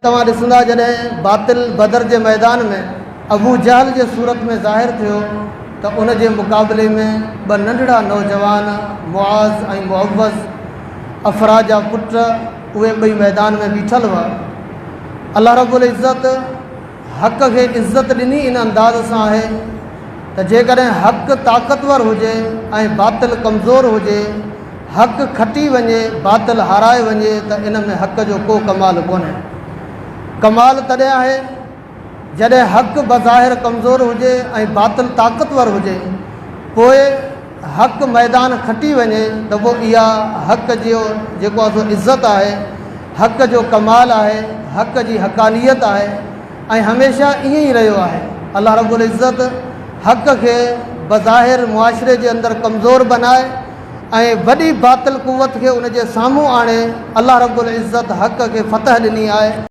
तव्हां ॾिसंदा जॾहिं बातिल बदर जे मैदान में अबू जहल जे सूरत में ज़ाहिर थियो त उन जे मुक़ाबले में ॿ नंढड़ा नौजवान मुआज़ ऐं मुअव्वज़ अफ़रा जा पुट उहे ॿई मैदान में बीठल हुआ। अल्लाह रब्बुल इज़्ज़त हक़ खे इज़्ज़त ॾिनी इन अंदाज़ सां आहे त जेकॾहिं हक़ ताक़तवर हुजे ऐं बातिल कमज़ोर हुजे, हक़ खटी वञे बातिल हाराए वञे त इन में हक़ जो को कमाल कोन्हे। कमाल तॾहिं आहे जॾहिं हक़ बज़ाहिर कमज़ोर हुजे ऐं बातिल ताक़तवर हुजे, पोइ हक़ मैदान खटी वञे त पोइ इहा हक़ जो जेको आहे सो इज़्ज़त आहे, हक़ जो कमाल आहे, हक़ जी हक़ानियत आहे ऐं हमेशह ईअं ई रहियो आहे। अल्लाह रब्बुल इज़्ज़त हक़ खे बज़ाहिर मुआशिरे जे अंदरि कमज़ोर बनाए ऐं वॾी बातिल कुवत खे उन जे साम्हूं आणे अल्लाह रब्बुल इज़्ज़त हक़ खे फ़तह ॾिनी आहे।